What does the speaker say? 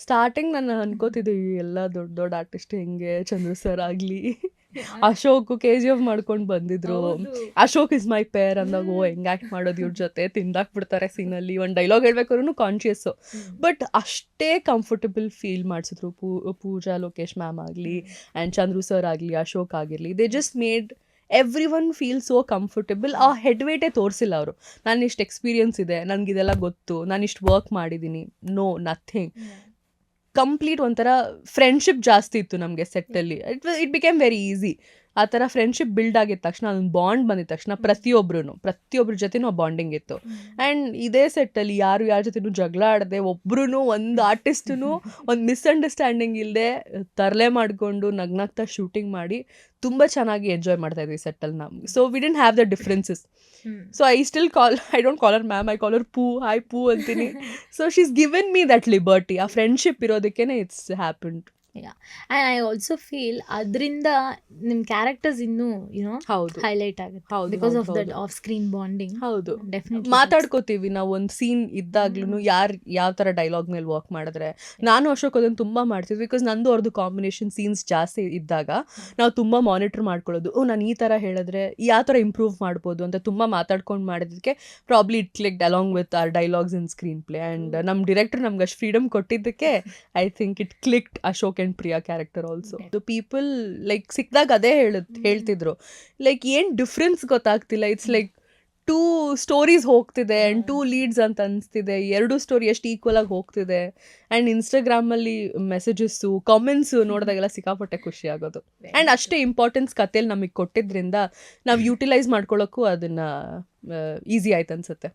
Starting ನಾನು ಅನ್ಕೋತಿದ್ದೆ ಎಲ್ಲ ದೊಡ್ಡ ದೊಡ್ಡ ಆರ್ಟಿಸ್ಟ್ ಹೆಂಗೆ ಚಂದ್ರು ಸರ್ ಆಗಲಿ ಅಶೋಕ್ KGF ಮಾಡ್ಕೊಂಡು ಬಂದಿದ್ರು. ಅಶೋಕ್ ಇಸ್ ಮೈ ಪೇರ್ ಅಂದಾಗ ಹೆಂಗ್ ಆಕ್ಟ್ ಮಾಡೋದು ಇವ್ರ ಜೊತೆ ತಿಂದಾಕ್ಬಿಡ್ತಾರೆ ಸೀನಲ್ಲಿ, ಒಂದು ಡೈಲಾಗ್ ಹೇಳ್ಬೇಕಾದ್ರೂ ಕಾನ್ಶಿಯಸ್ಸು. ಬಟ್ ಅಷ್ಟೇ ಕಂಫರ್ಟಬಲ್ ಫೀಲ್ ಮಾಡಿಸಿದ್ರು ಪೂಜಾ ಲೋಕೇಶ್ ಮ್ಯಾಮ್ ಆಗಲಿ ಆ್ಯಂಡ್ ಚಂದ್ರು ಸರ್ ಆಗಲಿ ಅಶೋಕ್ ಆಗಿರಲಿ. They just made every one feel so comfortable. ಆ ಹೆಡ್ ವೇಟೇ ತೋರಿಸಿಲ್ಲ ಅವರು, ನಾನು ಇಷ್ಟು ಎಕ್ಸ್ಪೀರಿಯನ್ಸ್ ಇದೆ, ನನಗಿದೆಲ್ಲ ಗೊತ್ತು, ನಾನು ಇಷ್ಟು ವರ್ಕ್ ಮಾಡಿದ್ದೀನಿ. No, nothing. ಕಂಪ್ಲೀಟ್ ಒಂಥರ ಫ್ರೆಂಡ್ಶಿಪ್ ಜಾಸ್ತಿ ಇತ್ತು ನಮಗೆ ಸೆಟ್ಟಲ್ಲಿ. It became very easy. ಆ ಥರ ಫ್ರೆಂಡ್ಶಿಪ್ ಬಿಲ್ಡ್ ಆಗಿದ ತಕ್ಷಣ, ಅದೊಂದು ಬಾಂಡ್ ಬಂದಿದ ತಕ್ಷಣ ಪ್ರತಿಯೊಬ್ಬರ ಜೊತೆನೂ ಆ ಬಾಂಡಿಂಗ್ ಇತ್ತು. ಆ್ಯಂಡ್ ಇದೇ ಸೆಟ್ಟಲ್ಲಿ ಯಾರು ಯಾರ ಜೊತೆನೂ ಜಗಳ ಆಡದೆ, ಒಬ್ರು ಒಂದು ಆರ್ಟಿಸ್ಟೂ ಒಂದು ಮಿಸ್ಅಂಡರ್ಸ್ಟ್ಯಾಂಡಿಂಗ್ ಇಲ್ಲದೆ ತರಲೆ ಮಾಡಿಕೊಂಡು ನಗ್ನಗ್ತಾ ಶೂಟಿಂಗ್ ಮಾಡಿ ತುಂಬ ಚೆನ್ನಾಗಿ ಎಂಜಾಯ್ ಮಾಡ್ತಾ ಇದ್ವಿ ಸೆಟ್ಟಲ್ಲಿ ನಾವು. So we didn't have the differences. So I don't call her ma'am, I call her Poo. Hi Poo ಅಂತೀನಿ. So she is given me that liberty. ಆ ಫ್ರೆಂಡ್ಶಿಪ್ ಇರೋದಕ್ಕೇನೆ it's happened. Yeah, and I also feel ಅದರಿಂದ ನಿಮ್ಮ characters ಇನ್ನೂ ಹೌದು highlight ಆಗುತ್ತೆ ಹೌದು, because ಹೌದು, ಆಫ್ ದಟ್ ಹೌದು. Off screen bonding. ಹೌದು, ಡೆಫಿನೆಟ್ಲಿ ಮಾತಾಡ್ಕೋತೀವಿ ನಾವು ಒಂದು ಸೀನ್ ಇದ್ದಾಗ್ಲೂ ಯಾರು ಯಾವ ಥರ ಡೈಲಾಗ್ ಮೇಲೆ ವರ್ಕ್ ಮಾಡಿದ್ರೆ. ನಾನು ಅಶೋಕ್ ಅದನ್ನು ತುಂಬ ಮಾಡ್ತಿದ್ವಿ, ಬಿಕಾಸ್ ನಂದು ಅವ್ರದ್ದು ಕಾಂಬಿನೇಷನ್ ಸೀನ್ಸ್ ಜಾಸ್ತಿ ಇದ್ದಾಗ ನಾವು ತುಂಬ ಮಾನಿಟರ್ ಮಾಡ್ಕೊಳ್ಳೋದು. ನಾನು ಈ ಥರ ಹೇಳಿದ್ರೆ ಯಾವ ಥರ ಇಂಪ್ರೂವ್ ಮಾಡ್ಬೋದು ಅಂತ ತುಂಬ ಮಾತಾಡ್ಕೊಂಡು ಮಾಡಿದ್ದಕ್ಕೆ probably it clicked along with our dialogues in screenplay. And ನಮ್ಮ ಡಿರೆಕ್ಟರ್ ನಮ್ಗೆ ಅಷ್ಟು ಫ್ರೀಡಮ್ ಕೊಟ್ಟಿದ್ದಕ್ಕೆ I think it clicked Ashok and Priya character also. People like ಸಿಕ್ಕಿದಾಗ ಅದೇ ಹೇಳ್ತಿದ್ರು, ಲೈಕ್ ಏನು ಡಿಫ್ರೆನ್ಸ್ ಗೊತ್ತಾಗ್ತಿಲ್ಲ. ಇಟ್ಸ್ ಲೈಕ್ 2 ಸ್ಟೋರೀಸ್ ಹೋಗ್ತಿದೆ ಆ್ಯಂಡ್ 2 ಲೀಡ್ಸ್ ಅಂತ ಅನಿಸ್ತಿದೆ. 2 ಸ್ಟೋರಿ ಎಷ್ಟು ಈಕ್ವಲ್ ಆಗಿ ಹೋಗ್ತಿದೆ. ಆ್ಯಂಡ್ ಇನ್ಸ್ಟಾಗ್ರಾಮಲ್ಲಿ ಮೆಸೇಜಸ್ಸು ಕಾಮೆಂಟ್ಸು ನೋಡಿದಾಗೆಲ್ಲ ಸಿಕ್ಕಾಪಟ್ಟೆ ಖುಷಿ ಆಗೋದು. ಆ್ಯಂಡ್ ಅಷ್ಟೇ ಇಂಪಾರ್ಟೆನ್ಸ್ ಕಥೆಯಲ್ಲಿ ನಮಗೆ ಕೊಟ್ಟಿದ್ರಿಂದ ನಾವು ಯೂಟಿಲೈಸ್ ಮಾಡ್ಕೊಳ್ಳೋಕ್ಕೂ ಅದನ್ನು ಈಸಿ ಆಯ್ತು ಅನ್ಸುತ್ತೆ.